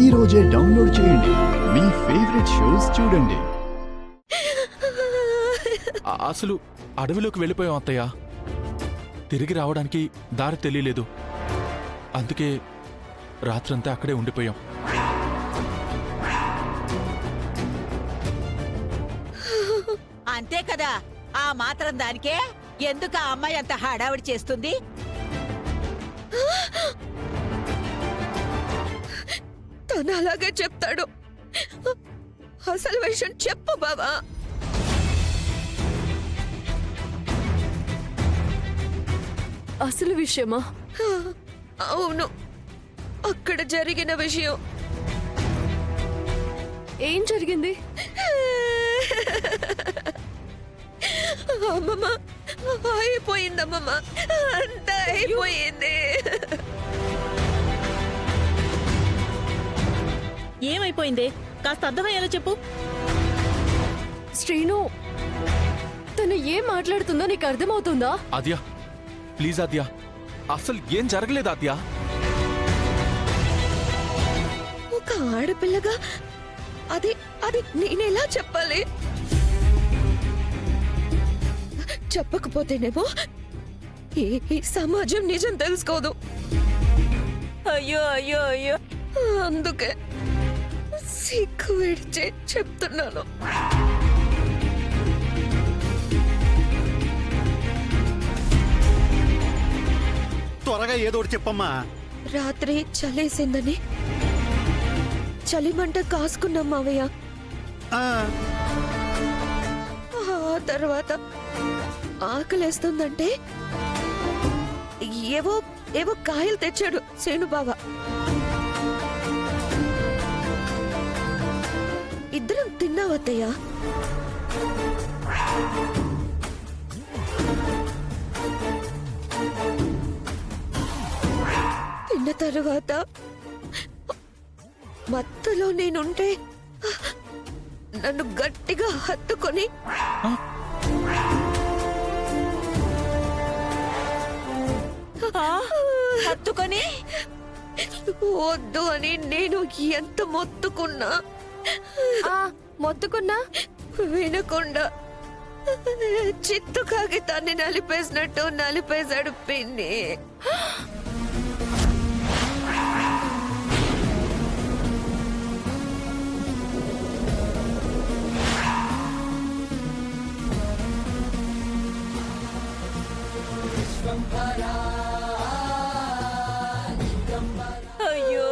ఈ రోజే డౌన్లోడ్ చేయండి. మీ ఫేవరెట్ షోస్ చూడండి. అసలు అడవిలోకి వెళ్ళిపోయాం అత్తయ్య. తిరిగి రావడానికి దారి తెలియలేదు. అందుకే రాత్రంతా అక్కడే ఉండిపోయాం. అంతే కదా, ఆ మాత్రం దానికే ఎందుకు ఆ అమ్మాయి అంత హడావిడి చేస్తుంది? తను అలాగే చెప్తాడు. అసలు విషయం చెప్పు బావా. అసలు విషయమా? అవును, అక్కడ జరిగిన విషయం. ఏం జరిగింది? అమ్మమ్మ, అయిపోయిందమ్మమ్మ, అంతా అయిపోయింది. ఏమైపోయింది? కాస్త అర్థమయ్యేలా చెప్పు. శ్రీను, తను ఏం మాట్లాడుతుందో నీకు అర్థమవుతుందా? ఆద్య, ప్లీజ్ ఆద్య, అసలు ఏం జరగలేదు ఆద్య. ఒక ఆడపిల్లగా అది అది నేనెలా చెప్పాలి? చెప్పకపోతేనేమో ఈ సమాజం నిజం తెలుసుకోదు. అయ్యో అయ్యో అయ్యో, అందుకే సిగ్గు విడిచి చెప్తున్నాను. త్వరగా ఏదోటి చెప్పమ్మా. రాత్రి చలేసిందని చలిమంట కాసుకున్నాం మావయ్య. ఆ, ఆ తర్వాత ఆకలేస్తుందంటే ఏవో ఏవో కాయలు తెచ్చాడు సేనుబావ. ఇద్దరం తిన్నావత్తయ్యా. తిన్న తరువాత మత్తులో నేనుంటే నన్ను గట్టిగా హత్తుకొని హత్తుకొని వద్దు అని నేను ఎంత మొత్తుకున్నా మొత్తుకున్నా వినకుండా చిత్తు కాగితాన్ని నలిపేసినట్టు నలిపేశాడు పిన్ని. అయ్యో,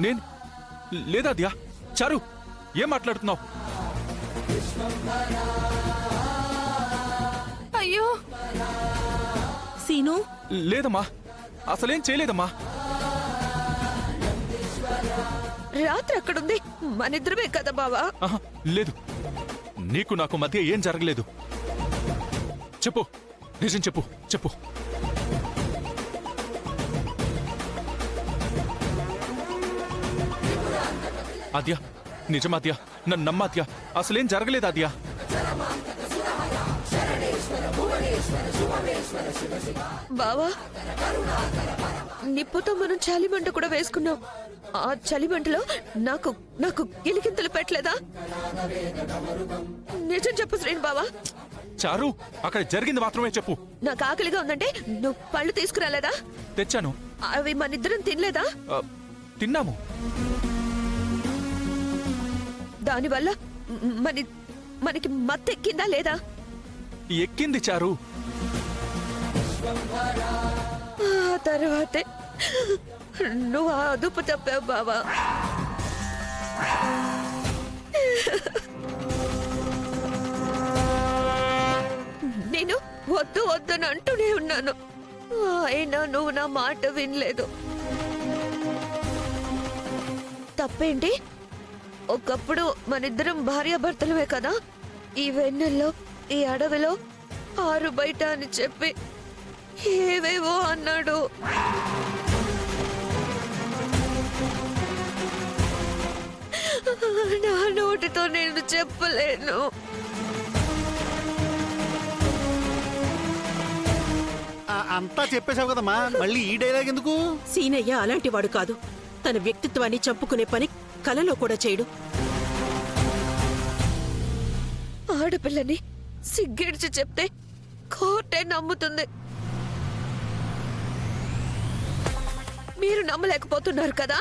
నేను లేదాద్య. చారు, ఏం మాట్లాడుతున్నావు? అయ్యో సీను, లేదమ్మా, అసలేం చేయలేదమ్మా. రాత్రి అక్కడుంది మనిద్దరమే కదా బావా. ఆహా, లేదు, నీకు నాకు మధ్య ఏం జరగలేదు. చెప్పు, నిజం చెప్పు, చెప్పు. ఆద్య, నిజమాద్య, నన్ను నమ్మాద్య, అసలేం జరగలేదు ఆద్య. బావా, నిప్పుతో మనం చలిమంట కూడా వేసుకున్నాం. ఆ చలిమంటలో నాకు నాకు గిలికింతలు పెట్టలేదా? నిజం చెప్పు శ్రీను బావా. చారు, అక్కడ జరిగింది మాత్రమే చెప్పు. నాకు ఆకలిగా ఉందంటే నువ్వు పళ్ళు తీసుకురాలేదా? తెచ్చాను. అవి మనిద్దరం తినలేదా? తిన్నాము. దానివల్ల మనకి మత్తెక్కిందా లేదా? ఎక్కింది చారు. ఆ తర్వాతే నువ్వు ఆ అదుపు తప్పావు బావా. నేను వద్దు వద్దని అంటూనే ఉన్నాను, అయినా నువ్వు నా మాట వినలేదు. తప్పేంటి? ఒకప్పుడు మనిద్దరం భార్యాభర్తలమే కదా. ఈ వెన్నెల్లో, ఈ అడవిలో, ఆరు బయట అని చెప్పి ఏవేవో అన్నాడు. నా నోటితో నేను చెప్పలేను. అంతా చెప్పేశావు కదమ్మా మళ్ళీ ఈ డైలాగ్ ఎందుకు? సీనయ్య అలాంటి వాడు కాదు. తన వ్యక్తిత్వాన్ని చంపుకునే పని కలలో కూడా చేయడు. ఆడపిల్లని సిగ్గిడిచి చెప్తే కోర్టే నమ్ముతుంది. మీరు నమ్మలేకపోతున్నారు కదా?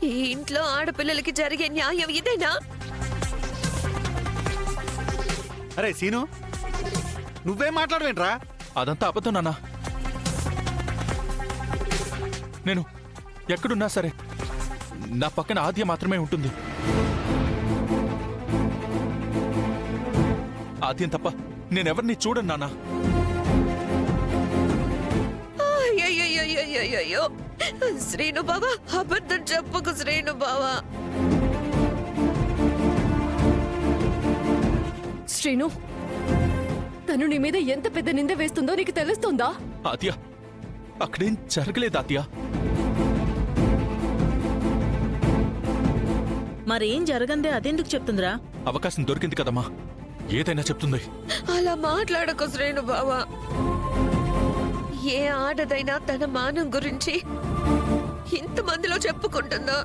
ఈ ఇంట్లో ఆడపిల్లలకి జరిగే న్యాయం ఇదేనా? అరే సీను, నువ్వేం మాట్లాడవేంట్రా? అదంతా అబద్ధం నాన్న. నేను ఎక్కడున్నా సరే నా పక్కన ఆద్య మాత్రమే ఉంటుంది. ఆద్యం తప్ప నేనెవరిని చూడను నాన్న. అయ్యయ్యయ్యయ్యయ్యయ్యో! శ్రీను బావా, అబద్ధం చెప్పకు శ్రీను బావా. శ్రీను, తను నీ మీద ఎంత పెద్ద నింద వేస్తుందో నీకు తెలుస్తుందా? ఆద్య, అక్కడేం జరగలేదు ఆద్య. మరేం జరగందే అదెందుకు చెప్తుందిరా? అవకాశం దొరికింది కదమ్మా, ఏదైనా చెప్తుంది. అలా మాట్లాడకు శ్రీను బావా. ఏ ఆడదైనా తన మానం గురించి ఇంతమందిలో చెప్పుకుంటుందా?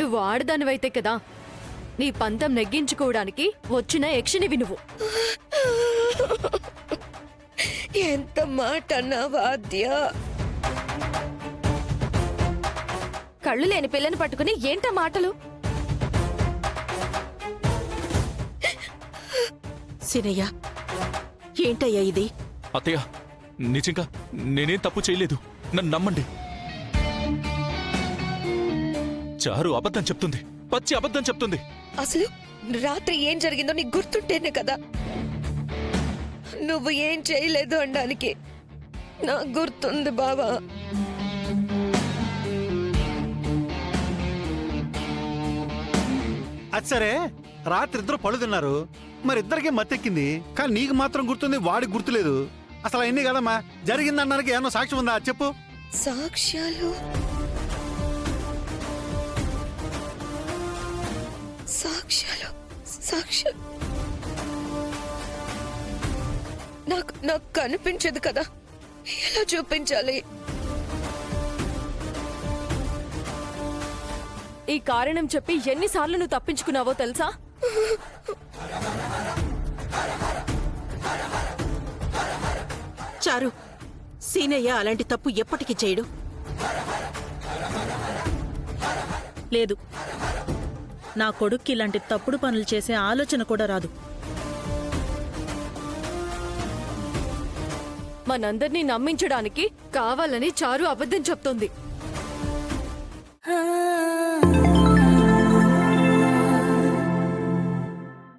నువ్వు ఆడదానివైతే కదా నీ పంతం నెగ్గించుకోవడానికి వచ్చిన యక్షినివి నువ్వు. ఎంత మాట అన్నావా ఆద్య? కళ్ళు లేని పిల్లని పట్టుకుని ఏంటా మాటలు? సీనయ్య, ఏంటయ్యా ఇది? అత్తయ్య, నిజంగా నేనేం తప్పు చేయలేదు, నన్ను నమ్మండి. చారు అబద్ధం చెప్తుంది, పచ్చి అబద్ధం చెప్తుంది. అసలు రాత్రి ఏం జరిగిందో నీకు గుర్తుంటేనే కదా నువ్వు ఏం చేయలేదు అనడానికి. నాకు గుర్తుంది బావా. అది సరే, రాత్రి ఇద్దరు పళ్ళు తిన్నారు, మరి ఇద్దరికి మత్తెక్కింది, కానీ నీకు మాత్రం గుర్తుంది, వాడికి గుర్తులేదు. అసలు అన్ని కదమ్మా, జరిగిందనడానికి ఏమన్నా సాక్ష్యం ఉందా చెప్పు? సాక్ష్యాలు సాక్ష్యాలు సాక్ష్యాలు నాకు కనిపించదు కదా, ఎలా చూపించాలి? ఈ కారణం చెప్పి ఎన్నిసార్లు నువ్వు తప్పించుకున్నావో తెలుసా? చారు, సీనయ్య అలాంటి తప్పు ఎప్పటికీ చేయడు. లేదు, నా కొడుక్కి ఇలాంటి తప్పుడు పనులు చేసే ఆలోచన కూడా రాదు. మనందర్నీ నమ్మించడానికి కావాలని చారు అబద్ధం చెప్తోంది.